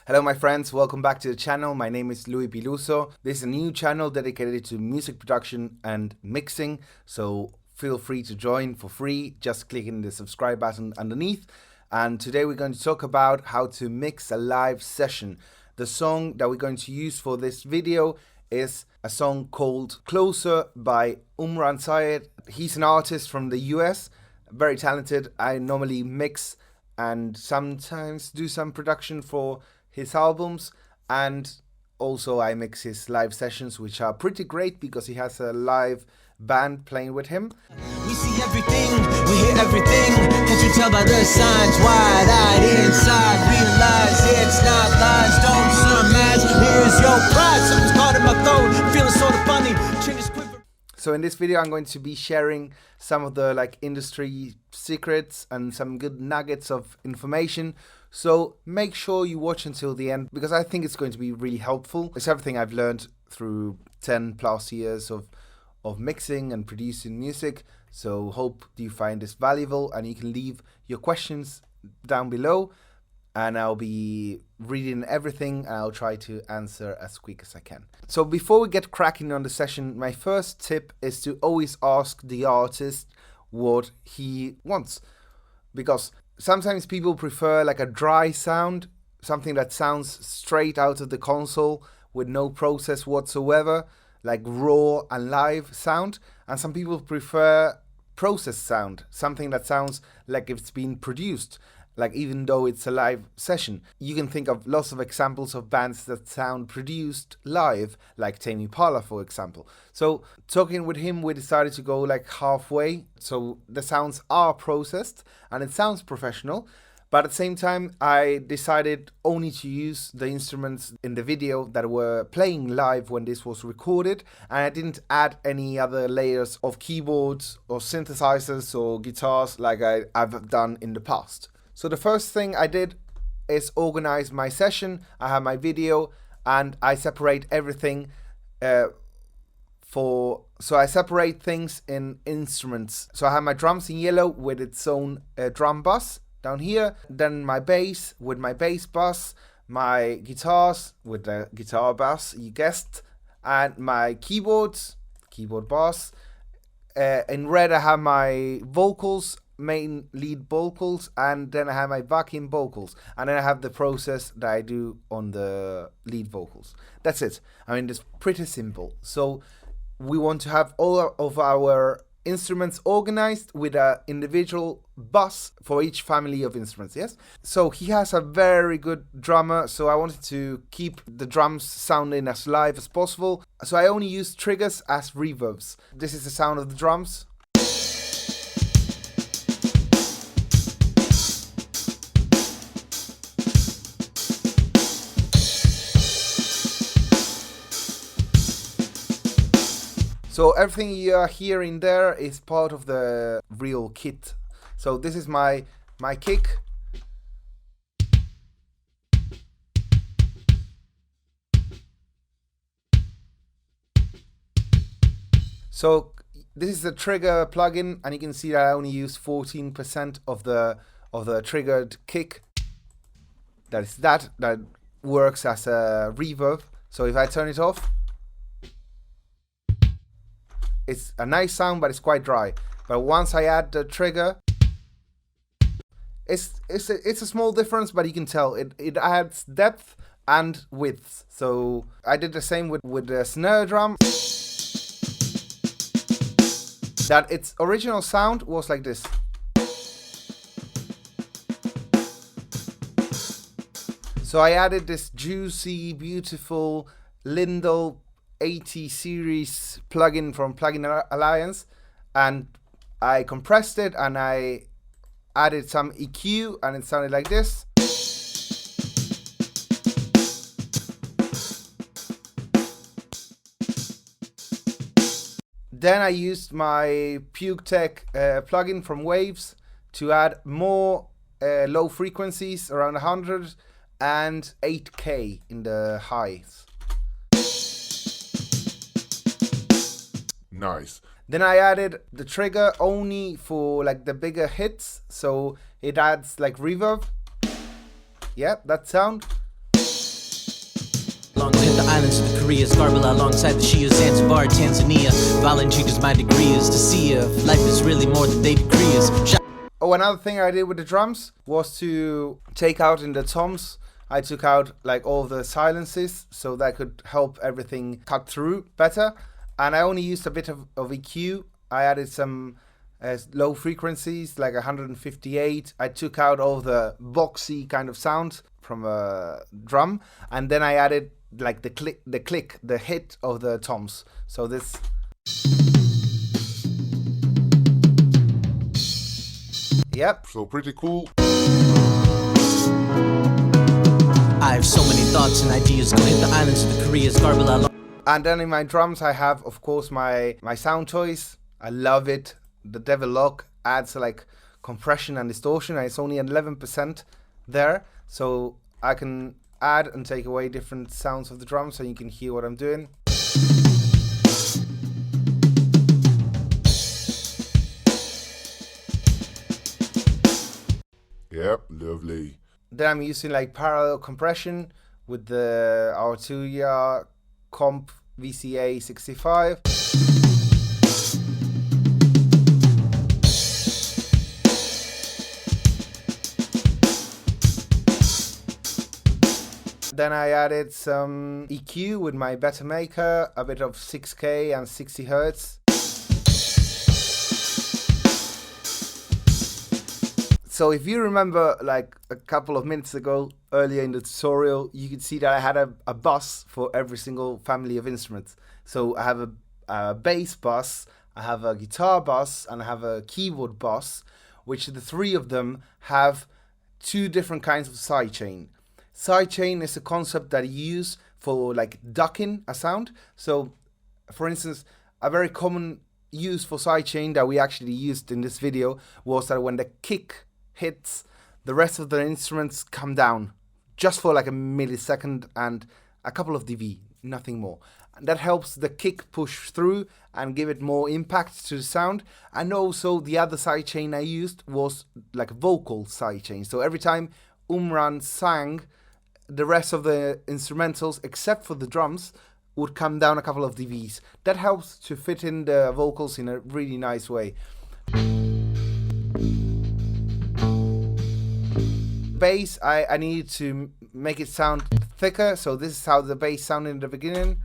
Hello my friends, welcome back to the channel. My name is Piluso. This is a new channel dedicated to music production and mixing, so feel free to join for free. Just clicking the subscribe button underneath. And today we're going to talk about how to mix a live session. The song that we're going to use for this video is a song called Closer by Umraan Syed. He's an artist from the US, very talented. I normally mix and sometimes do some production for his albums, and also I mix his live sessions, which are pretty great because he has a live band playing with him. We see everything, we hear everything. Can't you tell by the signs? Wide-eyed inside, realize it's not lies. Don't surmise. Here's your prize. Something's caught in my throat, feeling sort of funny. So in this video, I'm going to be sharing some of the industry secrets and some good nuggets of information. So make sure you watch until the end because I think it's going to be really helpful. It's everything I've learned through 10 plus years of mixing and producing music. So hope you find this valuable, and you can leave your questions down below and I'll be reading everything and I'll try to answer as quick as I can. So before we get cracking on the session, my first tip is to always ask the artist what he wants, because sometimes people prefer a dry sound, something that sounds straight out of the console with no process whatsoever, like raw and live sound. And some people prefer processed sound, something that sounds like it's been produced, even though it's a live session. You can think of lots of examples of bands that sound produced live, like Tame Impala, for example. So talking with him, we decided to go halfway. So the sounds are processed and it sounds professional, but at the same time, I decided only to use the instruments in the video that were playing live when this was recorded, and I didn't add any other layers of keyboards or synthesizers or guitars like I've done in the past. So the first thing I did is organize my session. I have my video and I separate everything so I separate things in instruments. So I have my drums in yellow with its own drum bus down here, then my bass with my bass bus, my guitars with the guitar bus, you guessed, and my keyboards, keyboard bus. In red I have my vocals, main lead vocals, and then I have my backing vocals, and then I have the process that I do on the lead vocals. That's it. I mean, it's pretty simple. So we want to have all of our instruments organized with an individual bus for each family of instruments, yes? So he has a very good drummer, so I wanted to keep the drums sounding as live as possible. So I only use triggers as reverbs. This is the sound of the drums. So everything you are hearing there is part of the real kit. So this is my kick. So this is the trigger plugin, and you can see that I only use 14% of the triggered kick. That works as a reverb. So if I turn it off, it's a nice sound, but it's quite dry. But once I add the trigger, it's a small difference, but you can tell it adds depth and width. So I did the same with the snare drum. That its original sound was like this. So I added this juicy, beautiful Lindell 80 series plugin from Plugin Alliance, and I compressed it and I added some EQ and it sounded like this. Then I used my PukeTech plugin from Waves to add more low frequencies around 100 and 8K in the highs. Nice. Then I added the trigger only for the bigger hits, so it adds reverb. Yeah, that sound. Hit the islands of the Koreas, garble alongside the Shias, Zanzibar, Tanzania. Volunteered as my degree is to see if life is really more than they decree is. Oh, another thing I did with the drums was to take out in the toms. I took out like all the silences so that could help everything cut through better. And I only used a bit of EQ. I added some low frequencies like 158. I took out all the boxy kind of sound from a drum, and then I added like the hit of the toms. So this. Yep. So pretty cool. I have so many thoughts and ideas. Go hit the islands of the Koreas, garble along. And then in my drums I have, of course, my sound toys. I love it. The Devil Lock adds like compression and distortion, and it's only 11% there, so I can add and take away different sounds of the drum so you can hear what I'm doing. Yep, lovely. Then I'm using like parallel compression with the Arturia Comp VCA 65. Then I added some EQ with my Better Maker, a bit of 6K and 60 Hertz. So if you remember like a couple of minutes ago, earlier in the tutorial, you could see that I had a bus for every single family of instruments. So I have a bass bus, I have a guitar bus, and I have a keyboard bus, which the three of them have two different kinds of sidechain. Sidechain is a concept that you use for like ducking a sound. So for instance, a very common use for sidechain that we actually used in this video was that when the kick hits, the rest of the instruments come down just for like a millisecond and a couple of dB, nothing more. And that helps the kick push through and give it more impact to the sound. And also the other sidechain I used was like a vocal sidechain. So every time Umraan sang, the rest of the instrumentals, except for the drums, would come down a couple of dBs. That helps to fit in the vocals in a really nice way. Bass, I needed to make it sound thicker, so this is how the bass sounded in the beginning.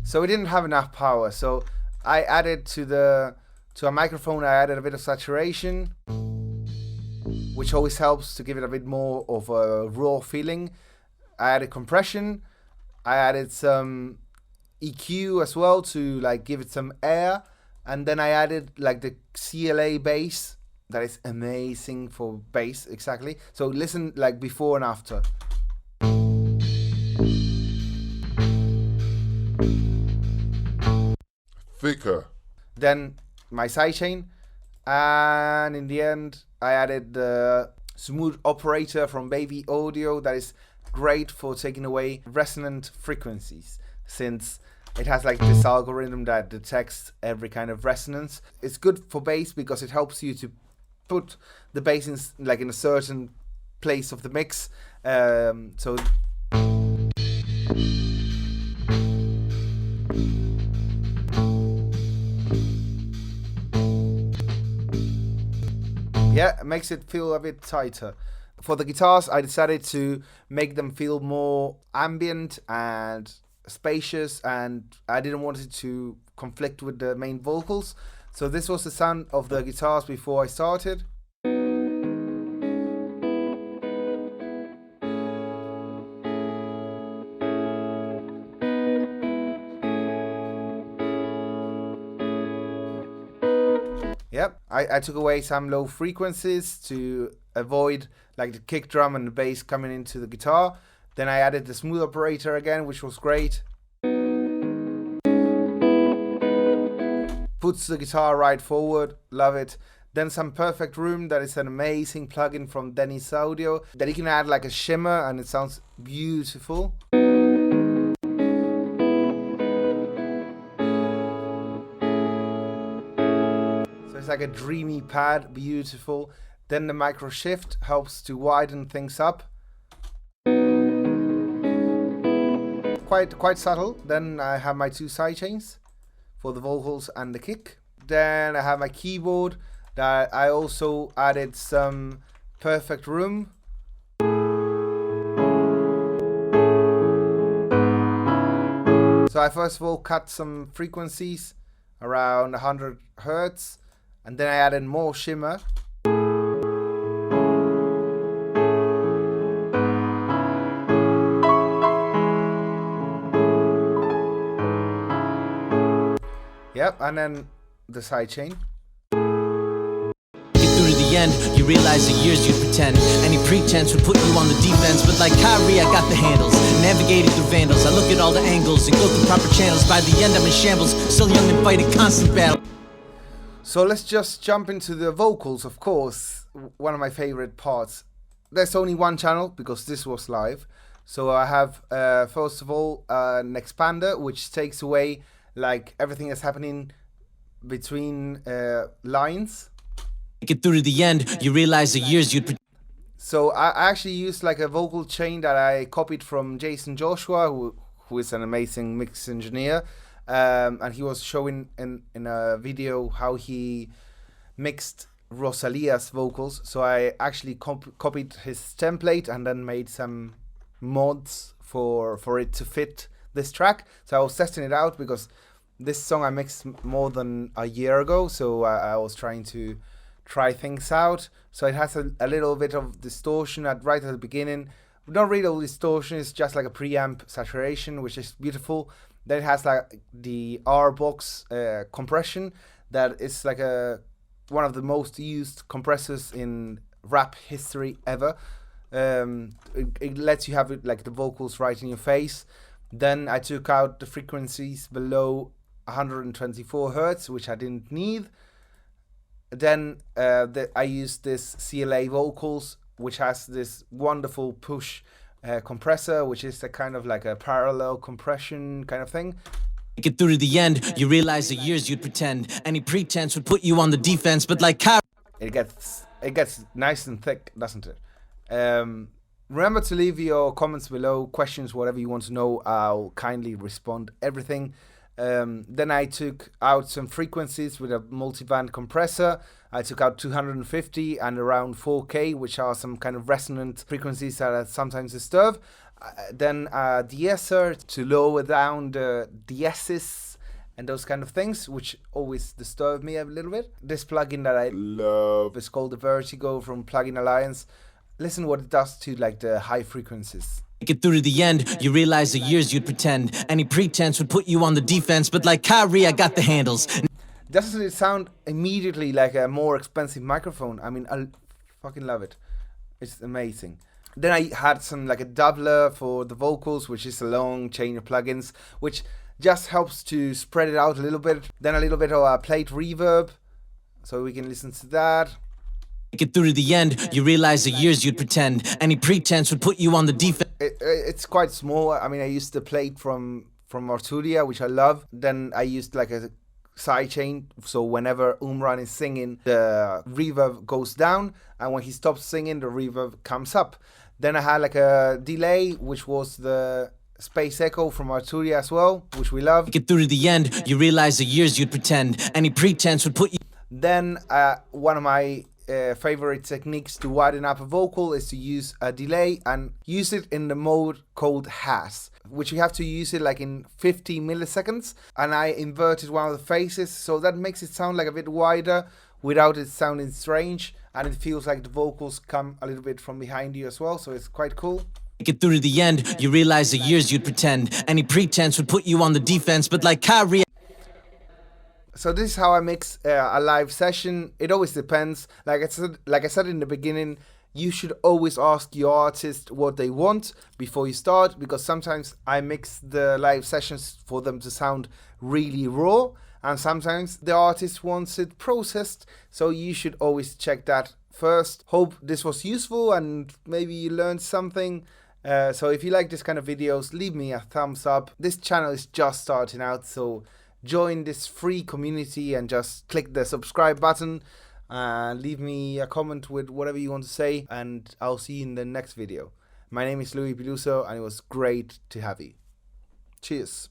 So we didn't have enough power, so I added to a microphone, I added a bit of saturation, which always helps to give it a bit more of a raw feeling. I added compression, I added some EQ as well to like give it some air, and then I added like the CLA bass. That is amazing for bass, exactly. So listen like before and after. Thicker. Then my sidechain, and in the end I added the smooth operator from Baby Audio that is great for taking away resonant frequencies, since it has like this algorithm that detects every kind of resonance. It's good for bass because it helps you to put the bass in like in a certain place of the mix. So yeah, it makes it feel a bit tighter. For the guitars, I decided to make them feel more ambient and spacious, and I didn't want it to conflict with the main vocals. So this was the sound of the guitars before I started. Yep, I took away some low frequencies to avoid like the kick drum and the bass coming into the guitar. Then I added the smooth operator again, which was great. Puts the guitar right forward, love it. Then some Perfect Room, that is an amazing plugin from Dennis Audio that you can add like a shimmer and it sounds beautiful. So it's like a dreamy pad, beautiful. Then the micro shift helps to widen things up. Quite subtle. Then I have my 2 sidechains for the vocals and the kick. Then I have my keyboard that I also added some perfect room. So I first of all cut some frequencies around 100 Hertz, and then I added more shimmer. Yep, and then the sidechain. Through the end, you realize the years you'd pretend any pretense would put you on the defense, but like Kyrie, I got the handles, navigating through vandals. I look at all the angles and go through proper channels. By the end, I'm in shambles, still young and fighting constant battle. So let's just jump into the vocals, of course, one of my favorite parts. There's only one channel because this was live. So I have, first of all, an expander, which takes away like everything that's happening between lines. Get through to the end, you realize the years you'd So I actually used like a vocal chain that I copied from Jason Joshua, who is an amazing mix engineer. And he was showing in a video how he mixed Rosalia's vocals. So I actually copied his template and then made some mods for it to fit this track. So I was testing it out because this song I mixed more than a year ago. So I was trying to try things out. So it has a little bit of distortion right at the beginning. Not really distortion, it's just like a preamp saturation, which is beautiful. Then it has like the R box compression that is like one of the most used compressors in rap history ever. It lets you have it like the vocals right in your face. Then I took out the frequencies below 124 Hertz, which I didn't need. Then I used this CLA vocals, which has this wonderful push compressor, which is a kind of like a parallel compression kind of thing. get through to the end, you realize the years you'd pretend any pretense would put you on the defense, but like it gets nice and thick, doesn't it? Remember to leave your comments below, questions, whatever you want to know. I'll kindly respond everything. Then I took out some frequencies with a multiband compressor. I took out 250 and around 4K, which are some kind of resonant frequencies that I sometimes disturb. Then a de-esser to lower down the de-esses and those kind of things, which always disturb me a little bit. This plugin that I love is called the Vertigo from Plugin Alliance. Listen what it does to like the high frequencies. Get through to the end, you realize the years you'd pretend any pretense would put you on the defense, but like Kyrie, I got the handles. Doesn't it sound immediately like a more expensive microphone? I mean, I fucking love it. It's amazing. Then I had some like a doubler for the vocals, which is a long chain of plugins, which just helps to spread it out a little bit. Then a little bit of a plate reverb, so we can listen to that. Get through to the end, you realize the years you'd pretend any pretense would put you on the defense. It's quite small. I mean, I used the plate from Arturia, which I love. Then I used like a sidechain, so whenever Umraan is singing, the reverb goes down, and when he stops singing, the reverb comes up. Then I had like a delay, which was the Space Echo from Arturia as well, which we love. Get through to the end, you realize the years you'd pretend any pretense would put you. Then one of my favorite techniques to widen up a vocal is to use a delay and use it in the mode called has, which you have to use it like in 50 milliseconds. And I inverted one of the phases, so that makes it sound like a bit wider without it sounding strange, and it feels like the vocals come a little bit from behind you as well, so it's quite cool. Get through to the end, you realize the years you'd pretend any pretense would put you on the defense, but like Kyrie. So this is how I mix a live session. It always depends. Like I said in the beginning, you should always ask your artist what they want before you start, because sometimes I mix the live sessions for them to sound really raw, and sometimes the artist wants it processed. So you should always check that first. Hope this was useful and maybe you learned something. So if you like this kind of videos, leave me a thumbs up. This channel is just starting out, so join this free community and just click the subscribe button. Leave me a comment with whatever you want to say, and I'll see you in the next video. My name is Piluso, and it was great to have you. Cheers.